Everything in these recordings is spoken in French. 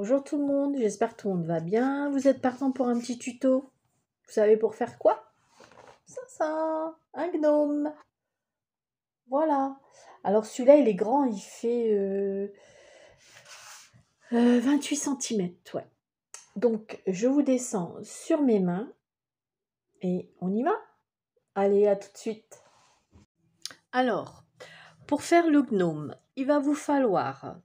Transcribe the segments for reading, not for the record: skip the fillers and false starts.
Bonjour tout le monde, j'espère que tout le monde va bien. Vous êtes partant pour un petit tuto? Vous savez pour faire quoi? Ça, un gnome. Voilà. Alors celui-là, il est grand, il fait 28 cm. Ouais. Donc, je vous descends sur mes mains et on y va. Allez, à tout de suite. Alors, pour faire le gnome, il va vous falloir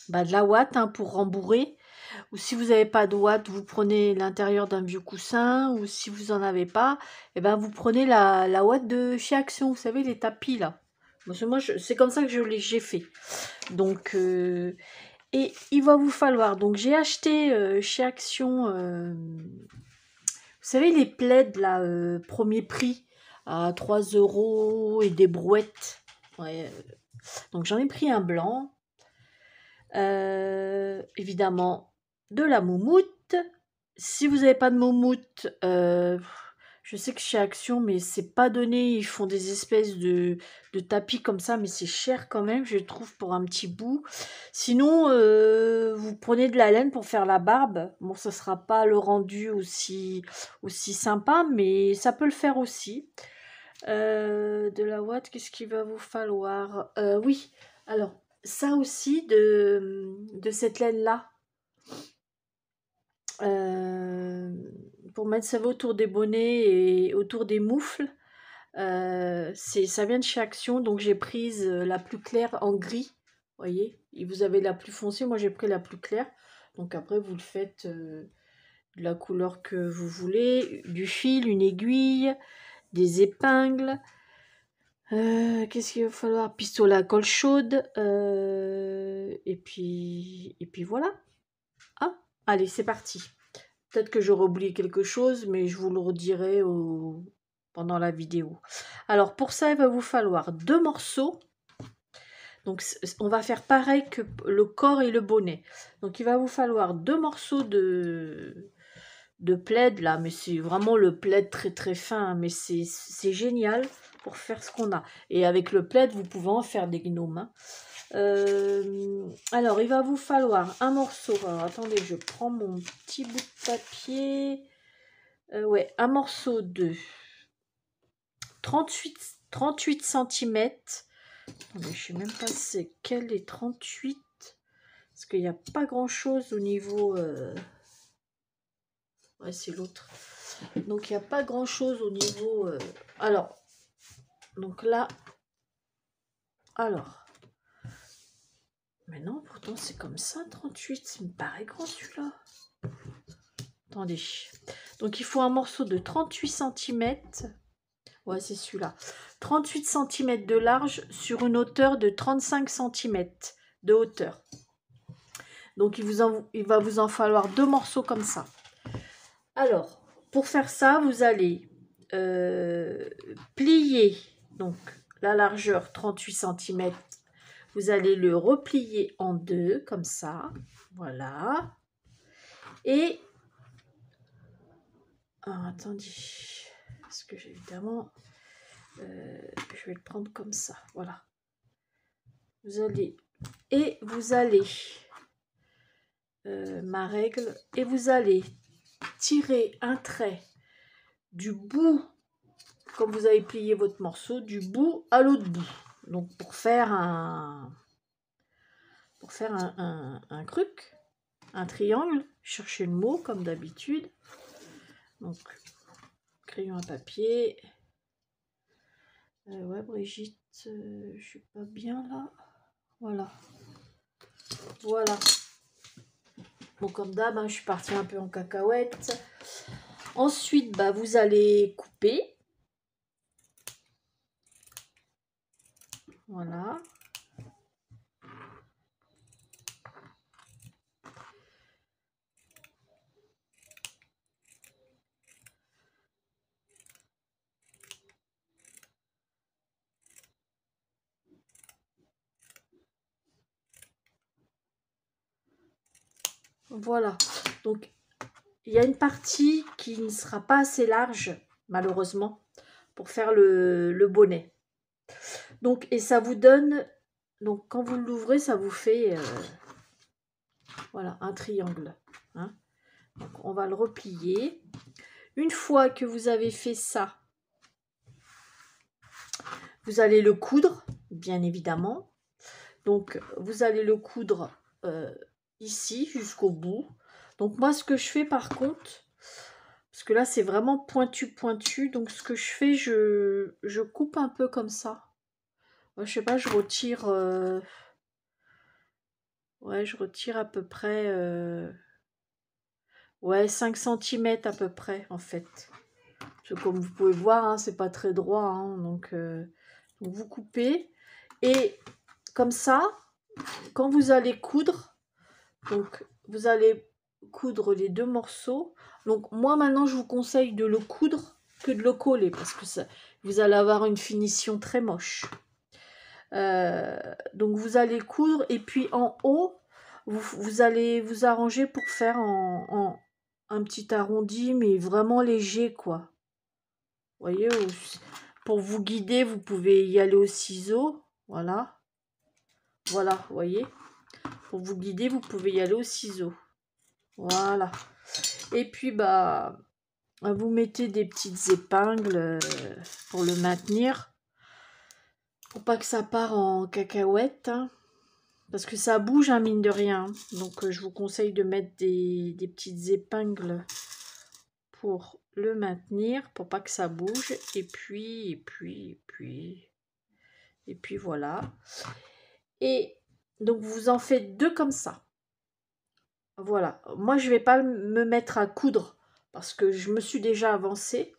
de la ouate pour rembourrer. Ou si vous n'avez pas de ouate, vous prenez l'intérieur d'un vieux coussin. Ou si vous n'en avez pas, vous prenez la ouate de chez Action. Vous savez, les tapis là. Moi, c'est comme ça que j'ai fait. Donc, et il va vous falloir. Donc, j'ai acheté chez Action, vous savez, les plaids là, premier prix à 3 € et des brouettes. Ouais, donc, j'en ai pris un blanc. Évidemment, de la moumoute. Si vous n'avez pas de moumoute, je sais que chez Action, mais c'est pas donné, ils font des espèces de tapis comme ça, mais c'est cher quand même, je trouve, pour un petit bout. Sinon, vous prenez de la laine pour faire la barbe. Bon, ça sera pas le rendu aussi sympa, mais ça peut le faire aussi. De la ouate, qu'est-ce qu'il va vous falloir? Oui, alors, ça aussi, de cette laine-là. Pour mettre ça autour des bonnets et autour des moufles. Ça vient de chez Action, donc j'ai prise la plus claire en gris. Vous voyez, et vous avez la plus foncée, moi j'ai pris la plus claire. Donc après, vous le faites de la couleur que vous voulez. Du fil, une aiguille, des épingles. Qu'est-ce qu'il va falloir? Pistolet à colle chaude. Et puis voilà. Ah, allez, c'est parti. Peut-être que j'aurai oublié quelque chose, mais je vous le redirai pendant la vidéo. Alors, pour ça, il va vous falloir 2 morceaux. Donc, on va faire pareil que le corps et le bonnet. Donc, il va vous falloir 2 morceaux de plaid, là. Mais c'est vraiment le plaid très, très fin. Hein, mais c'est génial pour faire ce qu'on a. Et avec le plaid, vous pouvez en faire des gnomes. Hein. Alors, il va vous falloir un morceau. Alors, attendez, je prends mon petit bout de papier. Ouais, un morceau de 38 cm. Attendez, je ne sais même pas c'est quel est 38. Parce qu'il n'y a pas grand-chose au niveau... Ouais, c'est l'autre. Donc, il n'y a pas grand-chose au niveau... Alors, donc là... Alors... Mais non, pourtant, c'est comme ça, 38. Ça me paraît grand, celui-là. Attendez. Donc, il faut un morceau de 38 cm. Ouais, c'est celui-là. 38 cm de large sur une hauteur de 35 cm de hauteur. Donc, il va vous en falloir 2 morceaux comme ça. Alors, pour faire ça, vous allez plier donc la largeur 38 cm. Vous allez le replier en 2 comme ça. Voilà. Et... Ah, attendez. Parce que évidemment... je vais le prendre comme ça. Voilà. Vous allez... Et vous allez... ma règle. Et vous allez tirer un trait du bout, comme vous avez plié votre morceau, du bout à l'autre bout. Donc pour faire un truc, un triangle, cherchez le mot comme d'habitude. Donc crayon à papier. Ouais, Brigitte, je suis pas bien là. Voilà. Voilà. Bon, comme d'hab, je suis partie un peu en cacahuète. Ensuite, vous allez couper. Voilà. Voilà. Donc, il y a une partie qui ne sera pas assez large, malheureusement, pour faire le bonnet. Donc, et ça vous donne... Donc, quand vous l'ouvrez, ça vous fait Voilà, un triangle. Hein. Donc, on va le replier. Une fois que vous avez fait ça, vous allez le coudre, bien évidemment. Donc, vous allez le coudre ici, jusqu'au bout. Donc, moi, ce que je fais, par contre, parce que là, c'est vraiment pointu. Donc, ce que je fais, je coupe un peu comme ça. Moi, je sais pas, je retire... ouais, je retire à peu près... ouais, 5 centimètres à peu près, en fait. Parce que comme vous pouvez voir, hein, c'est pas très droit. Hein, donc, vous coupez. Et comme ça, quand vous allez coudre, donc vous allez coudre les deux morceaux. Donc moi maintenant je vous conseille de le coudre que de le coller parce que ça, vous allez avoir une finition très moche. Donc vous allez coudre et puis en haut vous allez vous arranger pour faire un petit arrondi mais vraiment léger quoi. Vous voyez, pour vous guider vous pouvez y aller au ciseau. Voilà, vous voyez. Pour vous guider, vous pouvez y aller au ciseau. Voilà. Et puis, bah, vous mettez des petites épingles pour le maintenir. Pour pas que ça part en cacahuète. Hein, parce que ça bouge, hein, mine de rien. Donc, je vous conseille de mettre des petites épingles pour le maintenir. Pour pas que ça bouge. Et puis voilà. Et donc, vous en faites deux comme ça. Voilà, moi je vais pas me mettre à coudre parce que je me suis déjà avancée.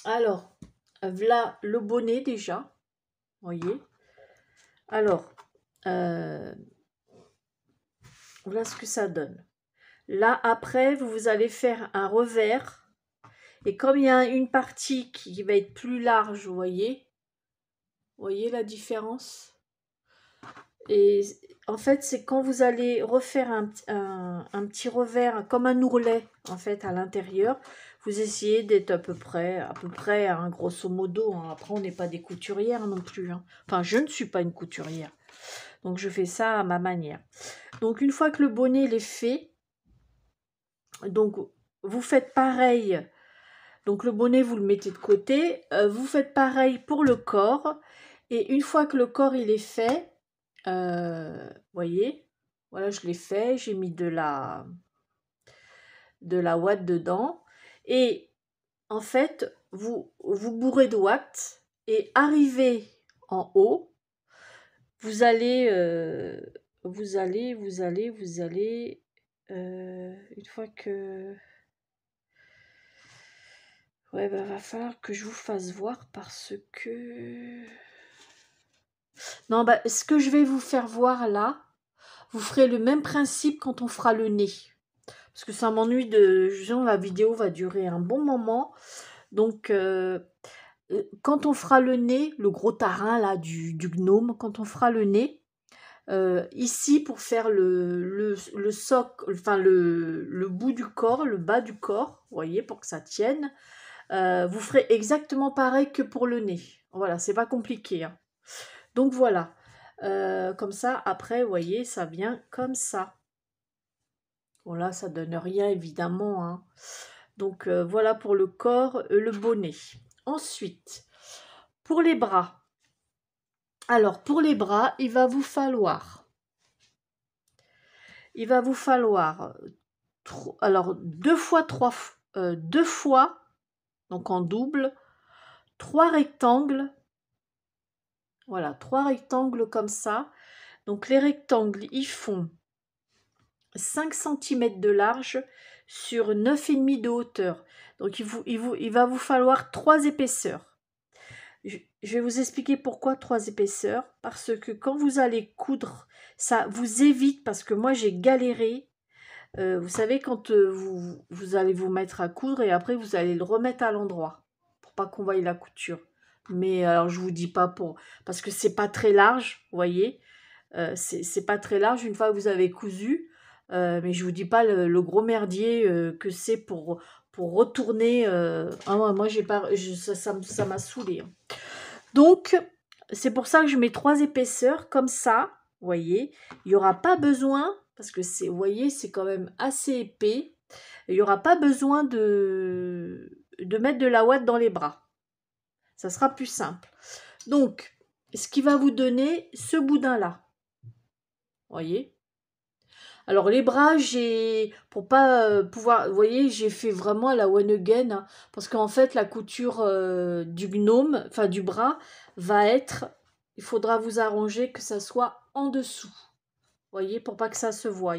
Alors, voilà le bonnet déjà, voyez. Alors, voilà ce que ça donne. Là, après, vous allez faire un revers. Et comme il y a une partie qui va être plus large, vous voyez la différence? Et en fait, c'est quand vous allez refaire un petit revers, comme un ourlet, en fait, à l'intérieur, vous essayez d'être à peu près, hein, grosso modo. Hein. Après, on n'est pas des couturières non plus. Hein. Enfin, je ne suis pas une couturière. Donc, je fais ça à ma manière. Donc, une fois que le bonnet il est fait, donc, vous faites pareil. Donc, le bonnet, vous le mettez de côté. Vous faites pareil pour le corps. Et une fois que le corps, il est fait, voyez, voilà, je l'ai fait, j'ai mis de la ouate dedans et en fait vous bourrez de ouate et arrivé en haut vous allez une fois que ouais bah, va falloir que je vous fasse voir parce que non bah ce que je vais vous faire voir là vous ferez le même principe quand on fera le nez. Parce que ça m'ennuie de... Genre, la vidéo va durer un bon moment. Donc, quand on fera le nez, le gros tarin là du gnome, quand on fera le nez, ici pour faire le socle, enfin le bout du corps, le bas du corps, vous voyez, pour que ça tienne, vous ferez exactement pareil que pour le nez. Voilà, c'est pas compliqué. Hein. Donc voilà. Comme ça, après, vous voyez, ça vient comme ça. Voilà, ça donne rien évidemment. Hein. Donc voilà pour le corps, le bonnet. Ensuite, pour les bras. Alors pour les bras, il va vous falloir alors deux fois, donc en double, 3 rectangles. Voilà, 3 rectangles comme ça. Donc les rectangles, ils font 5 cm de large sur 9,5 de hauteur. Donc il va vous falloir 3 épaisseurs. Je vais vous expliquer pourquoi 3 épaisseurs. Parce que quand vous allez coudre, ça vous évite, parce que moi j'ai galéré. Vous savez, quand vous allez vous mettre à coudre et après vous allez le remettre à l'endroit pour pas qu'on voie la couture. Mais alors je vous dis pas parce que c'est pas très large, vous voyez. C'est pas très large une fois que vous avez cousu. Mais je vous dis pas le gros merdier que c'est pour retourner. Moi j'ai pas, ça m'a saoulé. Hein. Donc c'est pour ça que je mets 3 épaisseurs comme ça. voyez. Il n'y aura pas besoin, parce que c'est, vous voyez, c'est quand même assez épais, il n'y aura pas besoin de mettre de la ouate dans les bras. Ça sera plus simple. Donc, ce qui va vous donner ce boudin-là. Voyez. Alors les bras, j'ai pour pas pouvoir, vous voyez, j'ai fait vraiment à la one again, hein, parce qu'en fait la couture du gnome, enfin du bras, va être, il faudra vous arranger que ça soit en dessous, voyez, pour pas que ça se voie.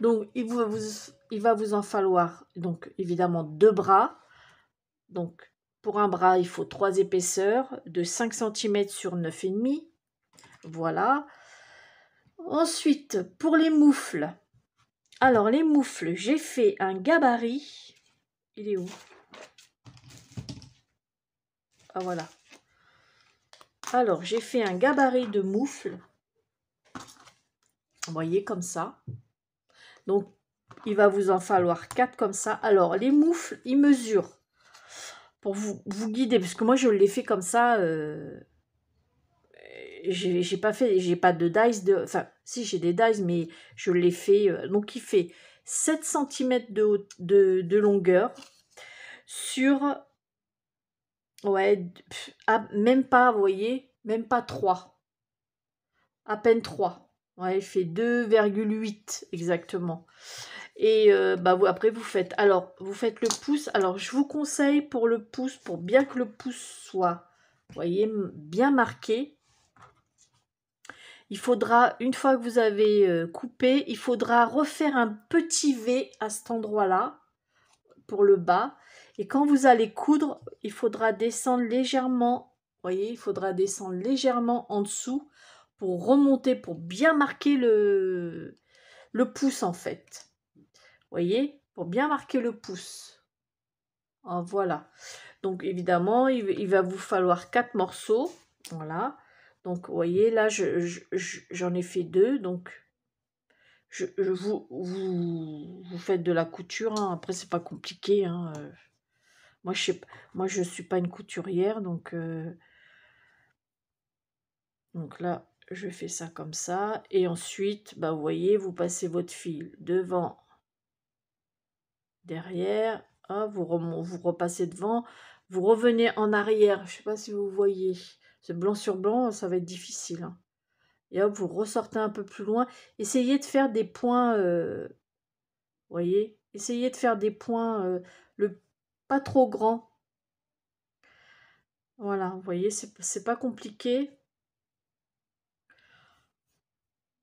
Donc il va vous en falloir donc évidemment 2 bras. Donc pour un bras, il faut 3 épaisseurs de 5 cm sur 9,5. Voilà. Ensuite, pour les moufles. Alors, les moufles, j'ai fait un gabarit. Il est où? Ah, voilà. Alors, j'ai fait un gabarit de moufles. Vous voyez, comme ça. Donc, il va vous en falloir 4 comme ça. Alors, les moufles, ils mesurent. Pour vous guider, parce que moi, je l'ai fait comme ça. J'ai pas fait, j'ai pas de dice. Enfin, si, j'ai des dice, mais je l'ai fait. Donc, il fait 7 cm de longueur sur... Ouais, même pas, vous voyez, même pas 3. À peine 3. Ouais, il fait 2,8 exactement. Et bah après, vous faites... Alors, vous faites le pouce. Alors, je vous conseille pour le pouce, pour bien que le pouce soit, vous voyez, bien marqué, il faudra, une fois que vous avez coupé, il faudra refaire un petit V à cet endroit-là, pour le bas. Et quand vous allez coudre, il faudra descendre légèrement, vous voyez, il faudra descendre légèrement en dessous pour remonter, pour bien marquer le pouce en fait. Vous voyez, pour bien marquer le pouce. Ah, voilà. Donc évidemment, il va vous falloir 4 morceaux. Voilà. Donc vous voyez, là, j'en ai fait 2. Donc vous faites de la couture. Hein. Après, c'est pas compliqué. Hein. Moi, je suis pas une couturière, donc là, je fais ça comme ça. Et ensuite, bah, vous voyez, vous passez votre fil devant, derrière. Hop, vous repassez devant. Vous revenez en arrière. Je sais pas si vous voyez. Ce blanc sur blanc, ça va être difficile. Hein. Et hop, vous ressortez un peu plus loin. Essayez de faire des points, voyez. Essayez de faire des points pas trop grands. Voilà, vous voyez, c'est pas compliqué.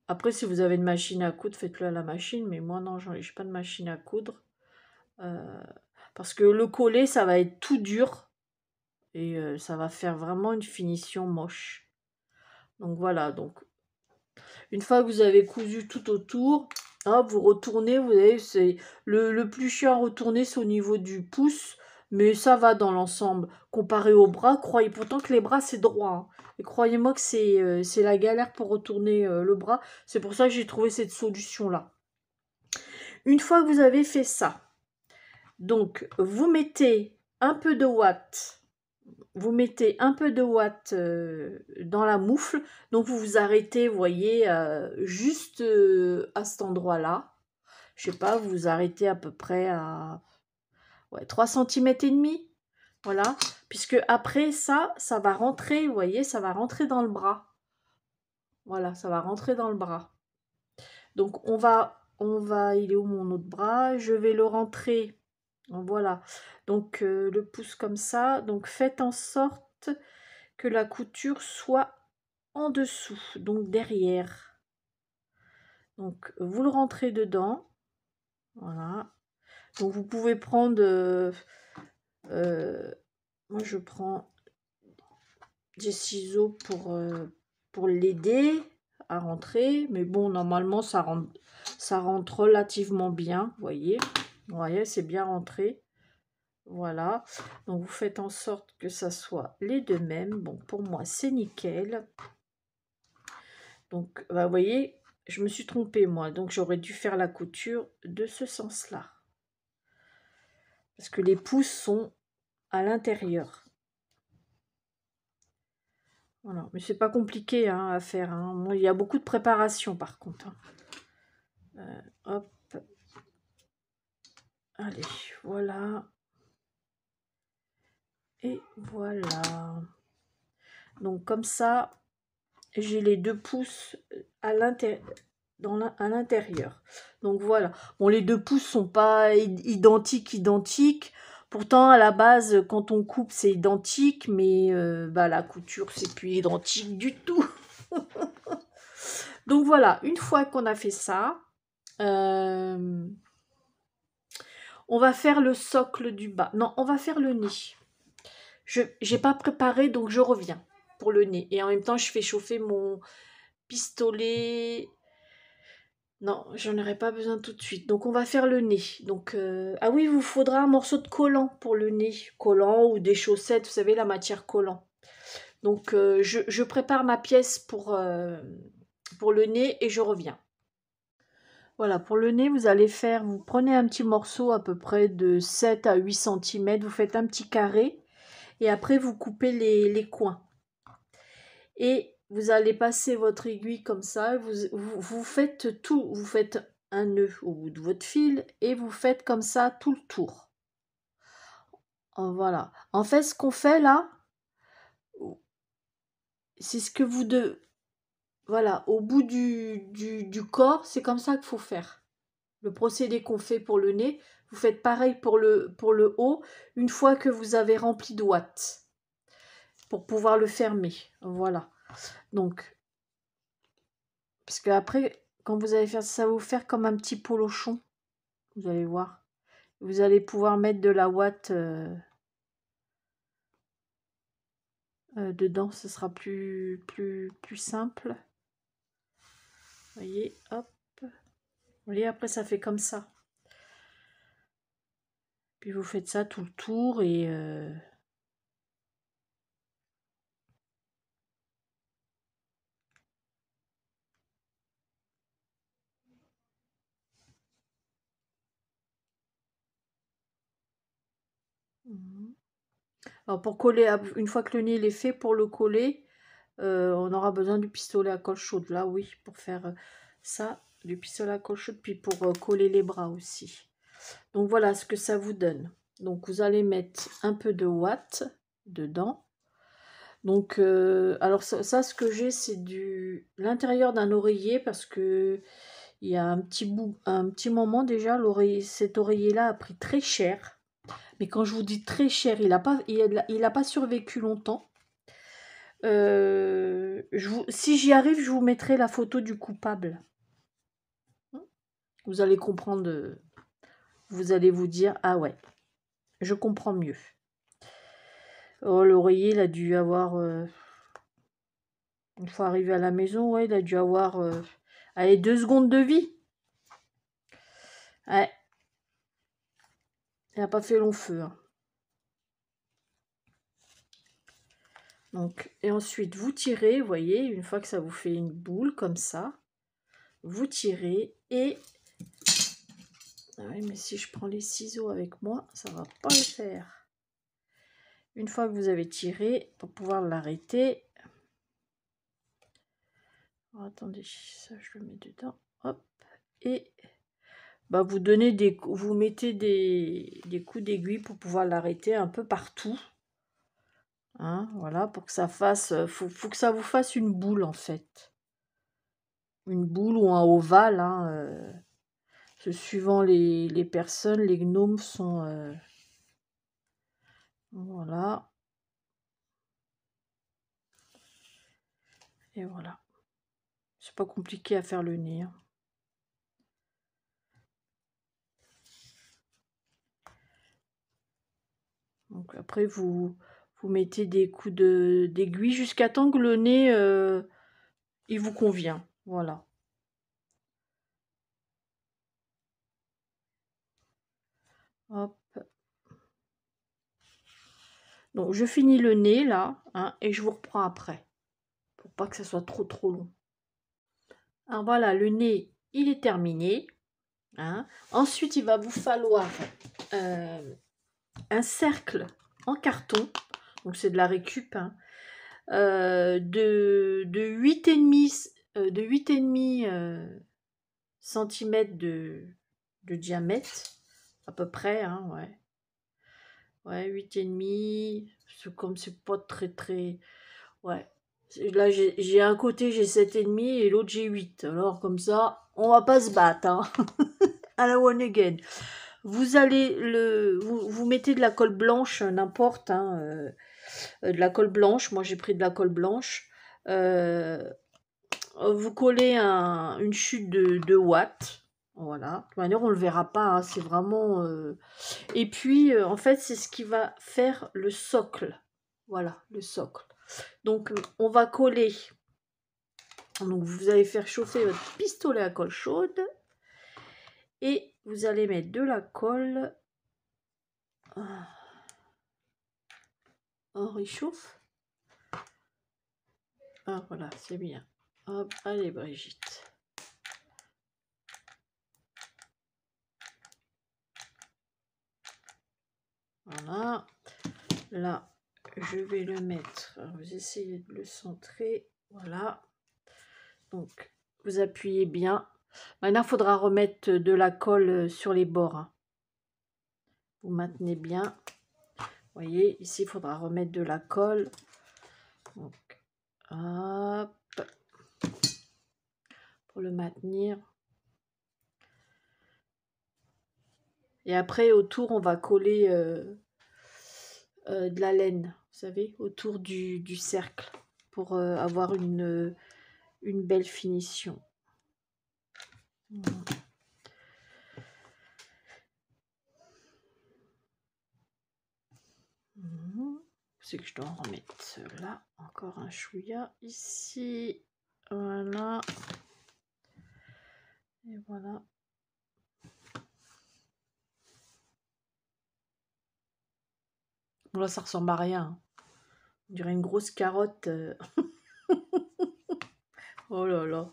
Après, si vous avez une machine à coudre, faites-le à la machine. Mais moi, non, j'ai pas de machine à coudre. Parce que le collet, ça va être tout dur. Et ça va faire vraiment une finition moche. Donc voilà, donc une fois que vous avez cousu tout autour, hop, vous retournez, vous voyez, c'est le plus chiant à retourner, c'est au niveau du pouce. Mais ça va dans l'ensemble. Comparé aux bras, croyez pourtant que les bras, c'est droit. Hein. Et croyez-moi que c'est la galère pour retourner le bras. C'est pour ça que j'ai trouvé cette solution-là. Une fois que vous avez fait ça, donc vous mettez un peu de ouate, dans la moufle. Donc vous vous arrêtez, vous voyez, juste à cet endroit-là. Je sais pas, vous vous arrêtez à peu près à 3 cm et demi. Voilà, puisque après ça va rentrer, vous voyez, ça va rentrer dans le bras. Voilà, ça va rentrer dans le bras. Donc il est où mon autre bras? Je vais le rentrer. Voilà. Donc le pouce comme ça. Donc faites en sorte que la couture soit en dessous, donc derrière. Donc vous le rentrez dedans. Voilà. Donc vous pouvez prendre moi je prends des ciseaux pour l'aider à rentrer, mais bon, normalement ça rentre relativement bien, vous voyez, c'est bien rentré. Voilà, donc vous faites en sorte que ça soit les deux mêmes. Bon, pour moi c'est nickel. Donc bah, vous voyez, je me suis trompée moi, donc j'aurais dû faire la couture de ce sens là, parce que les pouces sont à l'intérieur. Voilà, mais c'est pas compliqué hein, à faire. Hein. Il y a beaucoup de préparation par contre. Hein. Hop. Allez, voilà. Et voilà. Donc comme ça, j'ai les 2 pouces à l'intérieur. À l'intérieur. Donc voilà. Bon, les 2 pouces sont pas identiques. Pourtant, à la base, quand on coupe, c'est identique, mais bah, la couture, c'est plus identique du tout. Donc voilà, une fois qu'on a fait ça, on va faire le socle du bas. Non, on va faire le nez. Je n'ai pas préparé, donc je reviens pour le nez. Et en même temps, je fais chauffer mon pistolet. Non, j'en aurai pas besoin tout de suite. Donc on va faire le nez. Donc ah oui, il vous faudra un morceau de collant pour le nez, collant ou des chaussettes, vous savez la matière collant. Donc je prépare ma pièce pour le nez et je reviens. Voilà, pour le nez, vous prenez un petit morceau à peu près de 7 à 8 cm, vous faites un petit carré et après vous coupez les coins. Et vous allez passer votre aiguille comme ça, vous faites tout, vous faites un nœud au bout de votre fil et vous faites comme ça tout le tour. Voilà. En fait, ce qu'on fait là, c'est ce que vous devez... Voilà, au bout du corps, c'est comme ça qu'il faut faire. Le procédé qu'on fait pour le nez, vous faites pareil pour le haut, une fois que vous avez rempli de watts, pour pouvoir le fermer. Voilà. Donc, parce que après, quand vous allez faire ça, va vous faire comme un petit polochon. Vous allez voir. Vous allez pouvoir mettre de la ouate dedans. Ce sera plus simple. Vous voyez, hop. Vous voyez, après, ça fait comme ça. Puis vous faites ça tout le tour et... Alors pour coller, une fois que le nez est fait, pour le coller, on aura besoin du pistolet à colle chaude. Là, oui, pour faire ça, du pistolet à colle chaude, puis pour coller les bras aussi. Donc voilà ce que ça vous donne. Donc vous allez mettre un peu de ouate dedans. Donc, alors ça ce que j'ai, c'est l'intérieur d'un oreiller parce que il y a un petit moment déjà, cet oreiller-là a pris très cher. Mais quand je vous dis très cher, il a pas survécu longtemps. Si j'y arrive, je vous mettrai la photo du coupable. Vous allez comprendre, vous allez vous dire, ah ouais, je comprends mieux. Oh, l'oreiller, il a dû avoir, une fois arrivé à la maison, ouais, il a dû avoir, allez, 2 secondes de vie. Ouais. Il n'a pas fait long feu. Hein. Donc, et ensuite, vous tirez, vous voyez, une fois que ça vous fait une boule comme ça, vous tirez et... Ah oui, mais si je prends les ciseaux avec moi, ça va pas le faire. Une fois que vous avez tiré, pour pouvoir l'arrêter... Oh, attendez, ça je le mets dedans. Hop. Et bah, vous mettez des coups d'aiguille pour pouvoir l'arrêter un peu partout. Hein, voilà, pour que ça fasse... Faut que ça vous fasse une boule, en fait. Une boule ou un ovale, hein, suivant les personnes, les gnomes sont... voilà. Et voilà. C'est pas compliqué à faire le nez. Hein. Donc après, vous mettez des coups d'aiguille jusqu'à temps que le nez, il vous convient. Voilà. Hop. Donc, je finis le nez, là, hein, et je vous reprends après. Pour pas que ça soit trop long. Alors voilà, le nez, il est terminé. Hein. Ensuite, il va vous falloir un cercle en carton. Donc, c'est de la récup. Hein. de 8,5 de 8,5 cm de diamètre, à peu près, hein, ouais. Ouais, 8,5, comme c'est pas très très... Ouais. Là, j'ai un côté, j'ai 7,5 et l'autre, j'ai 8. Alors, comme ça, on va pas se battre, hein. À la one again. Vous allez vous mettez de la colle blanche, n'importe, hein, de la colle blanche. Moi, j'ai pris de la colle blanche. Euh, vous collez une chute de watts. Voilà. De toute manière, on le verra pas, hein, c'est vraiment... Et puis, en fait, c'est ce qui va faire le socle. Voilà, le socle. Donc, on va coller. Donc, vous allez faire chauffer votre pistolet à colle chaude. Et vous allez mettre de la colle. Oh, il chauffe. Ah, voilà, c'est bien. Hop, allez, Brigitte. Voilà. Là, je vais le mettre. Alors, vous essayez de le centrer. Voilà. Donc, vous appuyez bien. Maintenant, il faudra remettre de la colle sur les bords, hein. Vous maintenez bien. Vous voyez, ici, il faudra remettre de la colle. Donc, hop. Pour le maintenir. Et après, autour, on va coller de la laine, vous savez, autour du cercle, pour avoir une belle finition. Voilà. C'est que je dois en remettre là, encore un chouïa ici, voilà, et voilà. Bon, là ça ressemble à rien, on dirait une grosse carotte. Oh là là.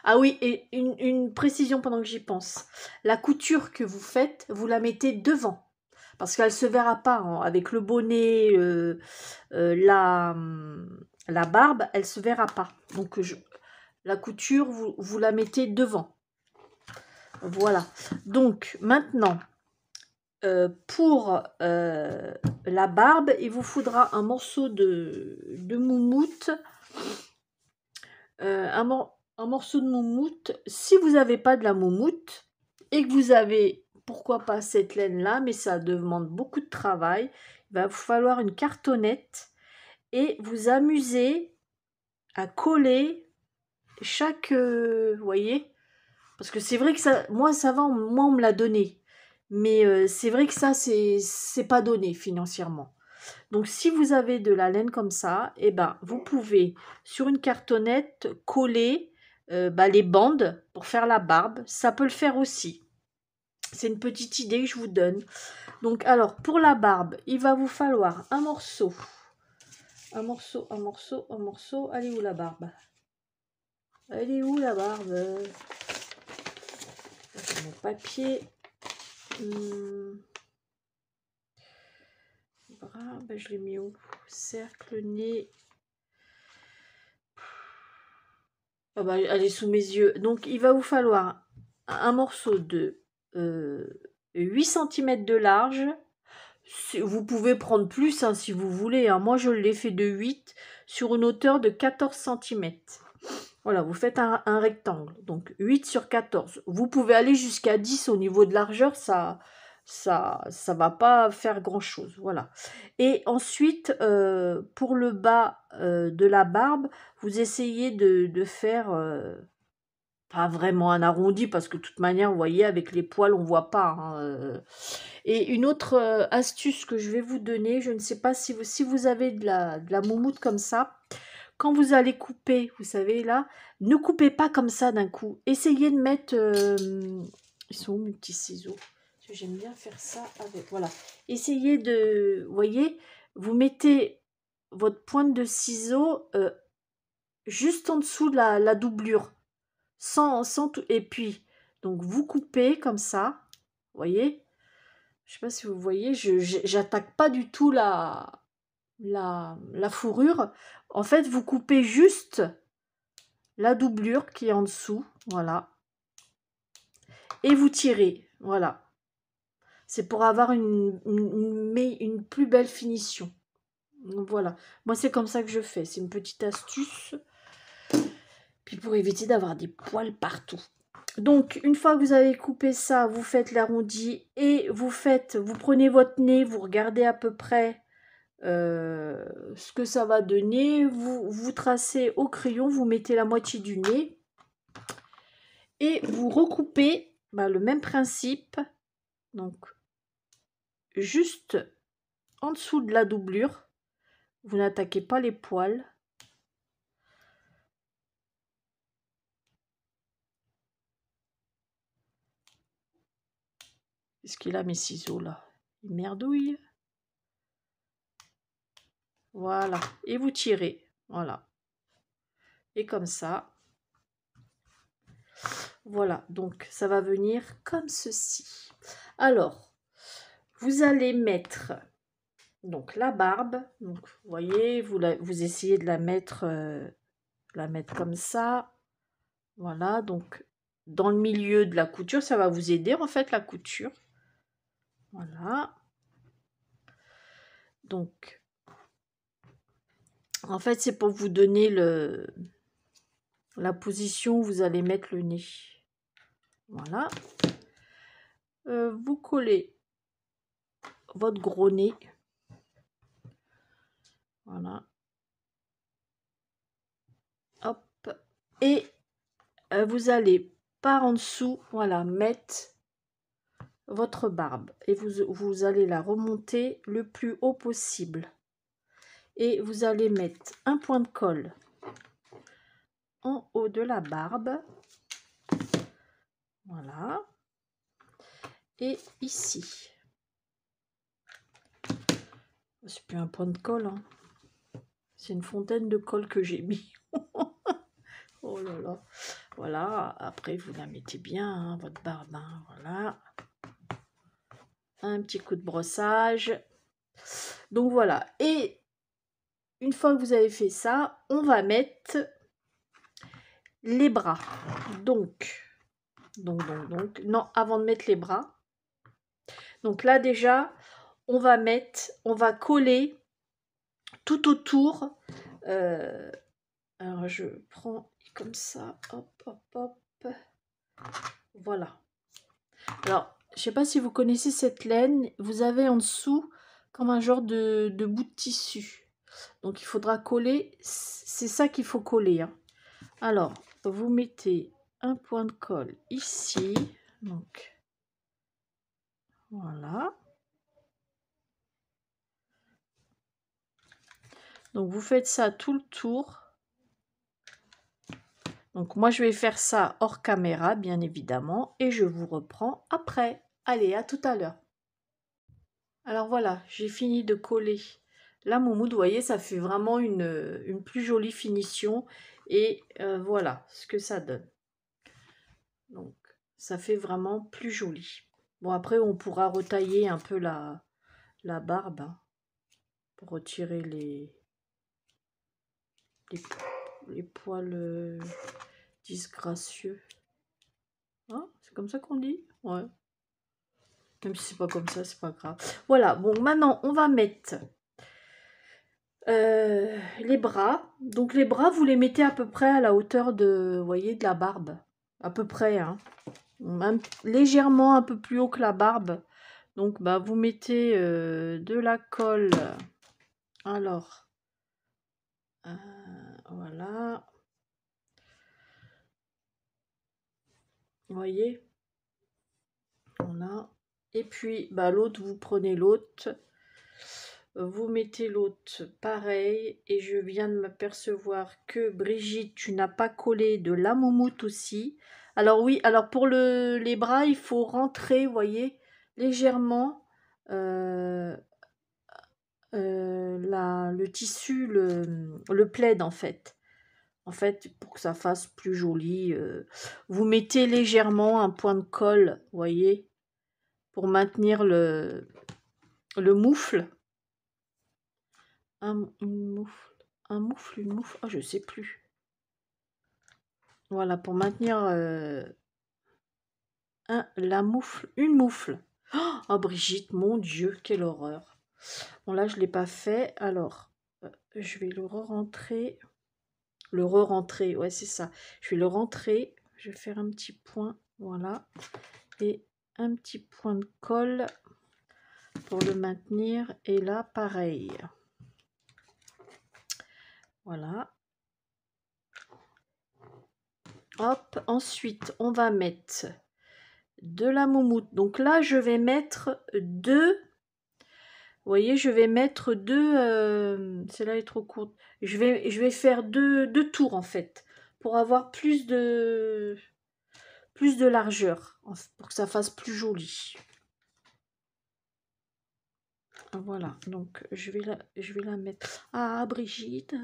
Ah oui, et une précision pendant que j'y pense, la couture que vous faites, vous la mettez devant, parce qu'elle se verra pas, hein, avec le bonnet, la barbe, elle se verra pas. Donc la couture, vous la mettez devant. Voilà. Donc maintenant, pour la barbe, il vous faudra un morceau de moumoute. Un morceau de moumoute. Si vous n'avez pas de la moumoute et que vous avez, pourquoi pas cette laine-là, mais ça demande beaucoup de travail, il va vous falloir une cartonnette et vous amuser à coller chaque... vous voyez, parce que c'est vrai que ça, moi ça va, moi on me l'a donné, mais c'est vrai que ça c'est pas donné financièrement. Donc si vous avez de la laine comme ça, eh ben vous pouvez sur une cartonnette coller les bandes pour faire la barbe. Ça peut le faire aussi. C'est une petite idée que je vous donne. Donc alors pour la barbe, il va vous falloir un morceau. Un morceau, un morceau, un morceau. Elle est où la barbe? Elle est où la barbe? Mon papier. Bras, ben je l'ai mis où? Cercle, nez. Ah bah, elle est sous mes yeux. Donc il va vous falloir un morceau de 8 cm de large. Vous pouvez prendre plus, hein, si vous voulez, hein. Moi je l'ai fait de 8 sur une hauteur de 14 cm. Voilà, vous faites un rectangle. Donc 8 sur 14. Vous pouvez aller jusqu'à 10 au niveau de largeur, ça va pas faire grand chose. Voilà. Et ensuite, pour le bas de la barbe, vous essayez de faire pas vraiment un arrondi, parce que de toute manière, vous voyez, avec les poils, on voit pas, hein. Et une autre astuce que je vais vous donner, je ne sais pas si vous avez de la moumoute comme ça, quand vous allez couper, vous savez là, ne coupez pas comme ça d'un coup. Essayez de mettre... ils sont où mes petits ciseaux? J'aime bien faire ça avec... Voilà. Essayez de... Vous voyez, vous mettez votre pointe de ciseau juste en dessous de la doublure. Sans tout... Et puis, donc vous coupez comme ça. Vous voyez? Je ne sais pas si vous voyez, j'attaque pas du tout la fourrure, en fait, vous coupez juste la doublure qui est en dessous, voilà, et vous tirez, voilà. C'est pour avoir une plus belle finition. Donc voilà, moi c'est comme ça que je fais, c'est une petite astuce, puis pour éviter d'avoir des poils partout. Donc une fois que vous avez coupé ça, vous faites l'arrondi et vous prenez votre nez, vous regardez à peu près ce que ça va donner, vous tracez au crayon, vous mettez la moitié du nez et vous recoupez le même principe, donc juste en dessous de la doublure, vous n'attaquez pas les poils. Est-ce qu'il a mes ciseaux là? Il merdouille. Voilà, et vous tirez, voilà. Et comme ça, voilà, donc ça va venir comme ceci. Alors, vous allez mettre donc la barbe, donc vous voyez, vous essayez de la mettre comme ça, voilà, donc dans le milieu de la couture, ça va vous aider en fait la couture, voilà. Donc, en fait, c'est pour vous donner la position où vous allez mettre le nez, voilà. Vous collez votre gros nez, voilà, hop, et vous allez par en dessous, voilà, mettre votre barbe et vous allez la remonter le plus haut possible et vous allez mettre un point de colle en haut de la barbe, voilà, et ici c'est plus un point de colle, hein. C'est une fontaine de colle que j'ai mis. Oh là là, voilà, après vous la mettez bien, hein, votre barbe, hein, voilà, un petit coup de brossage, donc voilà. Et une fois que vous avez fait ça, on va mettre les bras, donc non, avant de mettre les bras, donc là déjà on va coller tout autour, alors je prends comme ça, hop hop hop, voilà. Alors je sais pas si vous connaissez cette laine, vous avez en dessous comme un genre de bout de tissu, donc il faudra coller, c'est ça qu'il faut coller, hein. Alors vous mettez un point de colle ici, donc voilà. Donc vous faites ça tout le tour. Donc moi je vais faire ça hors caméra bien évidemment et je vous reprends après. Allez, à tout à l'heure. Alors voilà, j'ai fini de coller la moumoute. Vous voyez, ça fait vraiment une plus jolie finition et voilà ce que ça donne. Donc ça fait vraiment plus joli. Bon, après on pourra retailler un peu la barbe, hein, pour retirer les poils disgracieux. Hein, c'est comme ça qu'on dit? Ouais. Même si c'est pas comme ça, c'est pas grave. Voilà, bon, maintenant, on va mettre les bras. Donc, les bras, vous les mettez à peu près à la hauteur de, vous voyez, de la barbe. À peu près, hein. Légèrement un peu plus haut que la barbe. Donc, bah, vous mettez de la colle. Alors, voilà. Vous voyez? Voilà. Et puis, bah, l'autre, vous prenez l'autre. Vous mettez l'autre pareil. Et je viens de m'apercevoir que Brigitte, tu n'as pas collé de la moumoute aussi. Alors oui, alors pour les bras, il faut rentrer, vous voyez, légèrement le tissu, le plaid en fait. En fait, pour que ça fasse plus joli, vous mettez légèrement un point de colle, vous voyez, pour maintenir le moufle. une moufle, une moufle, oh, je sais plus. Voilà, pour maintenir la moufle, une moufle. Oh, Brigitte, mon Dieu, quelle horreur. Bon, là, je ne l'ai pas fait. Alors, je vais le re-rentrer. Le re-rentrer, ouais, c'est ça. Je vais le rentrer. Je vais faire un petit point, voilà. Et un petit point de colle pour le maintenir. Et là, pareil. Voilà. Hop, ensuite, on va mettre de la moumoute. Donc là, je vais mettre deux. Vous voyez, je vais mettre deux. Celle-là est trop courte. Je vais faire deux tours en fait, pour avoir plus de largeur, pour que ça fasse plus joli. Voilà, donc je vais la mettre. Ah, Brigitte.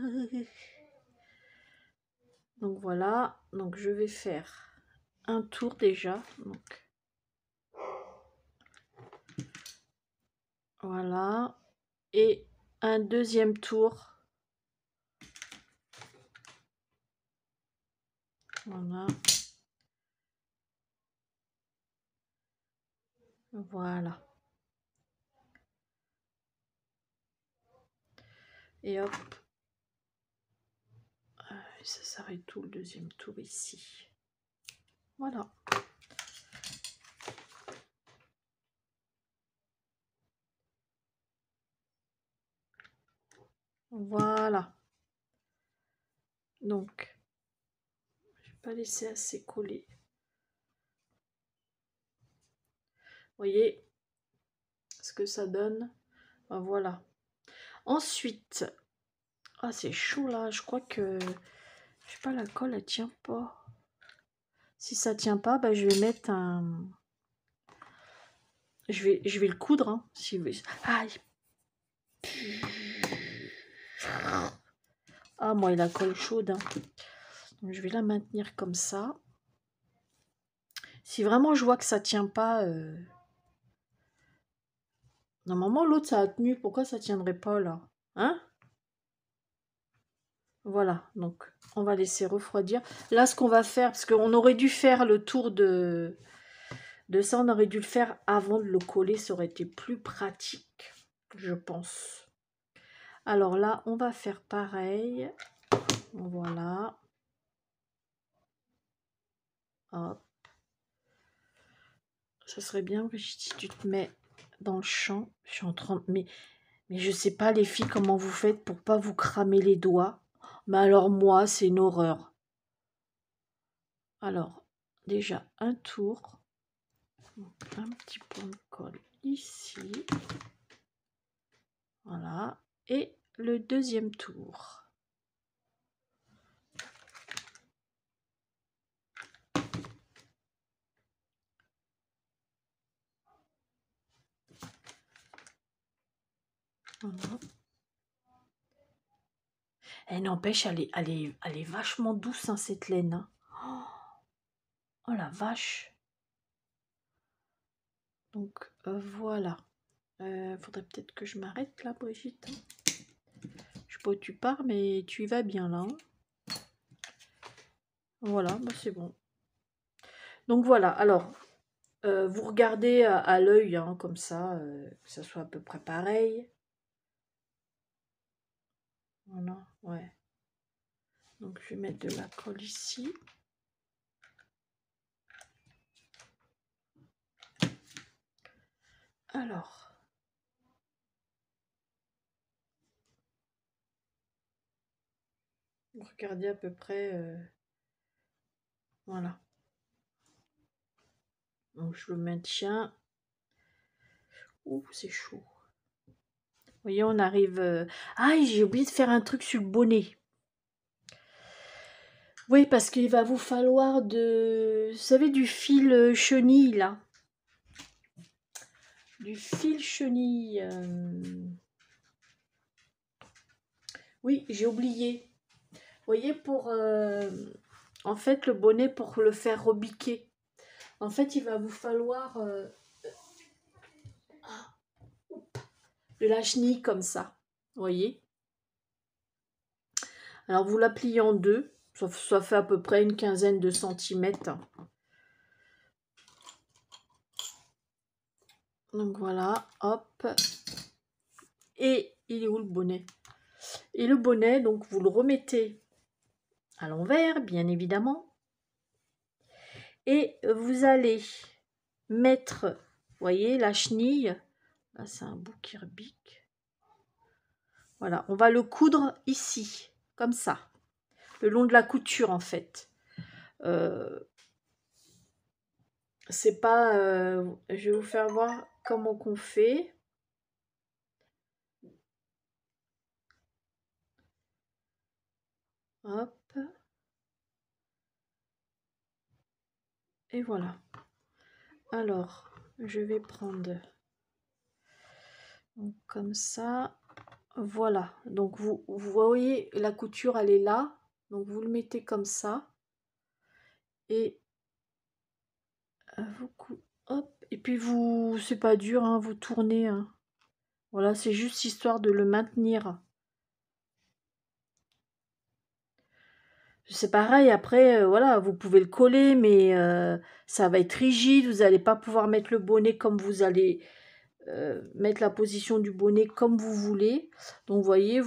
Donc voilà, donc je vais faire un tour déjà. Donc voilà, et un deuxième tour. Voilà. Voilà. Et hop. Ça s'arrête tout le deuxième tour ici. Voilà. Voilà. Donc, je vais pas laisser assez coller. Vous voyez ce que ça donne? Ben, voilà. Ensuite, ah c'est chaud là, je crois que, je sais pas, la colle elle tient pas. Si ça tient pas, ben, je vais mettre un, je vais le coudre, hein, si vous voulez. Ah, moi, il a colle chaude, hein. Donc, je vais la maintenir comme ça. Si vraiment je vois que ça tient pas, normalement l'autre ça a tenu, pourquoi ça tiendrait pas là, hein? Voilà, donc on va laisser refroidir. Là, ce qu'on va faire, parce qu'on aurait dû faire le tour de ça, on aurait dû le faire avant de le coller, ça aurait été plus pratique, je pense. Alors là, on va faire pareil. Voilà. Hop. Ça serait bien, Brigitte, si tu te mets dans le champ. Je suis en train... Mais je sais pas, les filles, comment vous faites pour pas vous cramer les doigts. Mais alors moi, c'est une horreur. Alors, déjà, un tour. Donc, un petit point de colle ici. Voilà. Et le deuxième tour. Voilà. Elle n'empêche, elle est vachement douce, hein, cette laine. Hein. Oh la vache. Donc voilà. Faudrait peut-être que je m'arrête là, Brigitte. Je sais pas où tu pars, mais tu y vas bien là. Hein. Voilà, bah c'est bon. Donc voilà, alors, vous regardez à l'œil, hein, comme ça, que ça soit à peu près pareil. Voilà, ouais. Donc je vais mettre de la colle ici. Alors, vous regardez à peu près, voilà. Donc je le maintiens. Ouh, c'est chaud. Vous voyez, on arrive... Ah, j'ai oublié de faire un truc sur le bonnet. Oui, parce qu'il va vous falloir vous savez, du fil chenille, là. Du fil chenille. Oui, j'ai oublié. Vous voyez, pour... en fait, le bonnet, pour le faire rebiquer. En fait, il va vous falloir de la chenille comme ça. Vous voyez? Alors, vous la pliez en deux. Ça fait à peu près une quinzaine de centimètres. Donc, voilà. Hop. Et il est où le bonnet? Et le bonnet, donc, vous le remettez à l'envers, bien évidemment. Et vous allez mettre, vous voyez, la chenille. Là, c'est un bout qui rebique. Voilà, on va le coudre ici, comme ça, le long de la couture, en fait. C'est pas... je vais vous faire voir comment qu'on fait. Hop. Et voilà. Alors, je vais prendre... Donc, comme ça. Voilà. Donc, vous voyez, la couture, elle est là. Donc, vous le mettez comme ça. Et hop. Et puis, vous... C'est pas dur, hein, vous tournez. Hein. Voilà, c'est juste histoire de le maintenir. C'est pareil, après, voilà, vous pouvez le coller, mais ça va être rigide. Vous n'allez pas pouvoir mettre le bonnet comme vous allez mettre la position du bonnet comme vous voulez. Donc, vous voyez,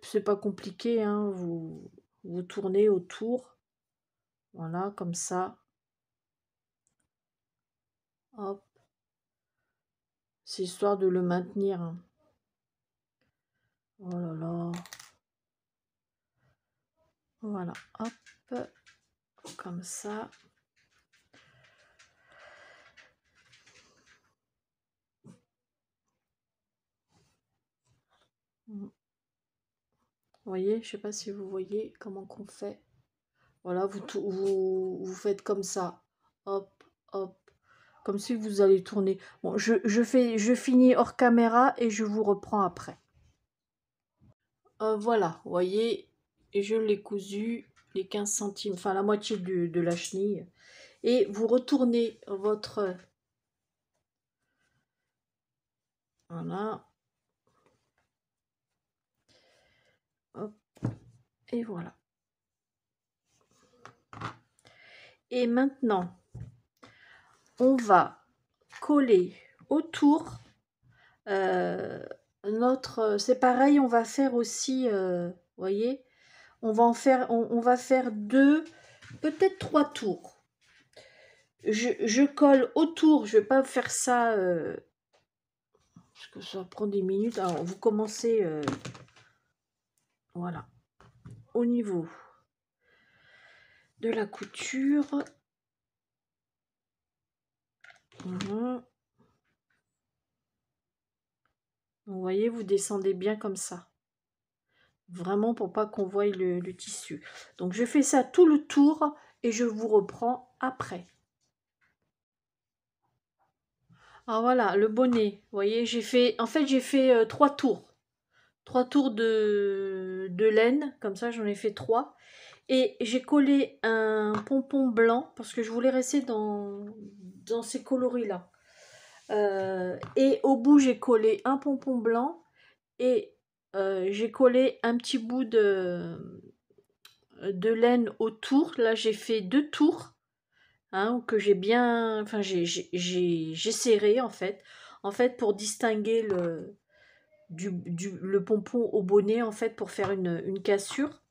c'est pas compliqué, hein, vous tournez autour. Voilà, comme ça. Hop. C'est histoire de le maintenir. Hein. Oh là là. Voilà, hop. Comme ça. Vous voyez, je sais pas si vous voyez comment qu'on fait. Voilà, vous faites comme ça. Hop, hop. Comme si vous allez tourner. Bon, je finis hors caméra et je vous reprends après. Voilà, vous voyez, je l'ai cousu les 15 centimes, enfin la moitié de la chenille. Et vous retournez votre... Voilà. Hop, et voilà. Et maintenant, on va coller autour c'est pareil, on va faire aussi, voyez, on va faire deux, peut-être trois tours. Je colle autour, je vais pas faire ça parce que ça prend des minutes. Alors vous commencez, voilà, au niveau de la couture. Voilà. Vous voyez, vous descendez bien comme ça. Vraiment pour pas qu'on voie le tissu. Donc je fais ça tout le tour et je vous reprends après. Ah voilà, le bonnet. Vous voyez, j'ai fait 3 tours. 3 tours de laine, comme ça j'en ai fait 3. Et j'ai collé un pompon blanc parce que je voulais rester dans ces coloris-là. Et au bout, j'ai collé un pompon blanc et j'ai collé un petit bout de laine autour. Là, j'ai fait 2 tours. Hein, que j'ai bien, enfin j'ai serré en fait. En fait, pour distinguer le pompon au bonnet, en fait, pour faire une cassure.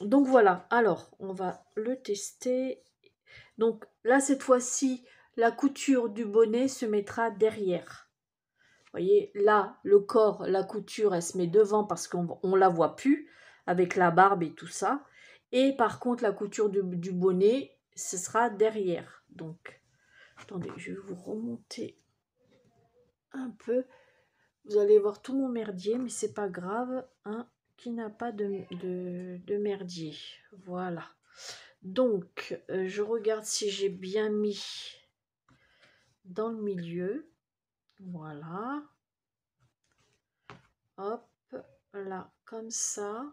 Donc voilà, alors on va le tester. Donc là, cette fois-ci, la couture du bonnet se mettra derrière. Vous voyez, là, le corps, la couture, elle se met devant parce qu'on ne la voit plus avec la barbe et tout ça. Et par contre, la couture du bonnet, ce sera derrière. Donc, attendez, je vais vous remonter un peu. Vous allez voir tout mon merdier, mais c'est pas grave. Hein, qui n'a pas de merdier. Voilà. Donc, je regarde si j'ai bien mis dans le milieu. Voilà. Hop, là, comme ça.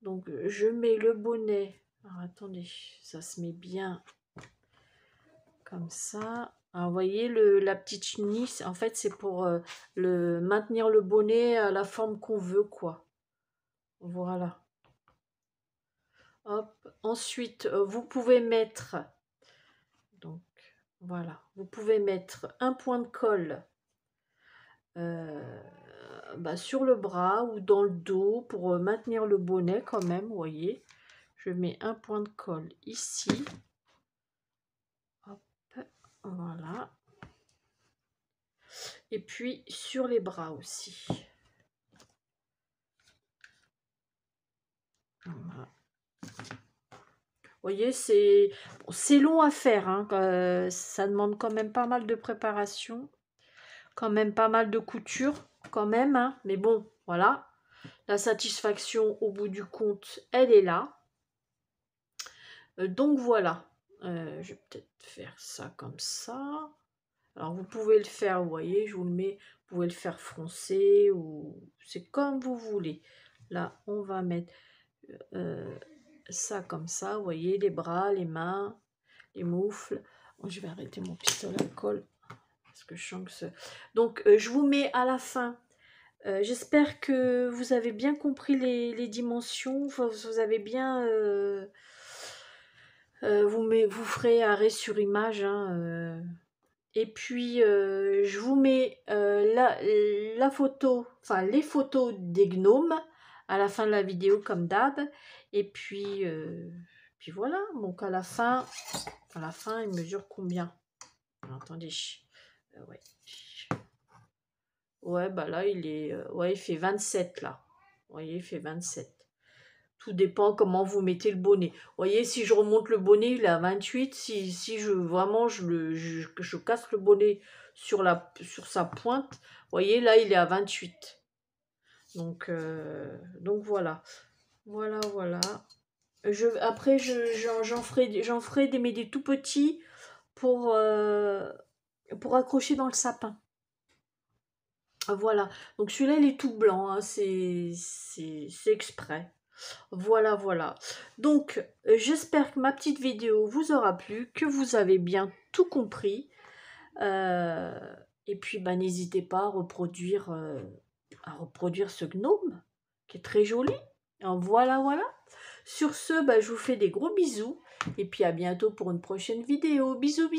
Donc, je mets le bonnet. Alors, attendez, ça se met bien comme ça. Alors, vous voyez, la petite chenille, en fait, c'est pour maintenir le bonnet à la forme qu'on veut, quoi. Voilà. Hop. Ensuite, vous pouvez mettre, donc, voilà, vous pouvez mettre un point de colle sur le bras ou dans le dos pour maintenir le bonnet quand même, vous voyez. Je mets un point de colle ici. Hop, voilà. Et puis sur les bras aussi. Voilà. Vous voyez, c'est long à faire, hein. Ça demande quand même pas mal de préparation, quand même pas mal de couture, quand même, hein. Mais bon, voilà. La satisfaction, au bout du compte, elle est là. Donc voilà. Je vais peut-être faire ça comme ça. Alors vous pouvez le faire, vous voyez, je vous le mets, vous pouvez le faire froncer ou c'est comme vous voulez. Là, on va mettre ça comme ça, vous voyez, les bras, les mains, les moufles. Bon, je vais arrêter mon pistolet à colle parce que je sens que donc je vous mets à la fin. J'espère que vous avez bien compris les dimensions, vous avez bien vous ferez arrêt sur image, hein, et puis je vous mets la photo, enfin les photos des gnomes à la fin de la vidéo comme d'hab. Et puis voilà, donc à la fin il mesure combien? Alors, attendez, ouais. Ouais, bah là il est ouais, il fait 27 là. Vous voyez, il fait 27. Tout dépend comment vous mettez le bonnet. Vous voyez, si je remonte le bonnet, il est à 28. Si je vraiment je casse le bonnet sur sa pointe, vous voyez, là, il est à 28. Donc voilà. Voilà. Après, j'en ferai mais des tout petits pour accrocher dans le sapin. Voilà. Donc celui-là, il est tout blanc, hein, c'est exprès. Voilà. Donc, j'espère que ma petite vidéo vous aura plu, que vous avez bien tout compris. Et puis, bah, n'hésitez pas à reproduire ce gnome, qui est très joli. Voilà. Sur ce, bah, je vous fais des gros bisous. Et puis, à bientôt pour une prochaine vidéo. Bisous.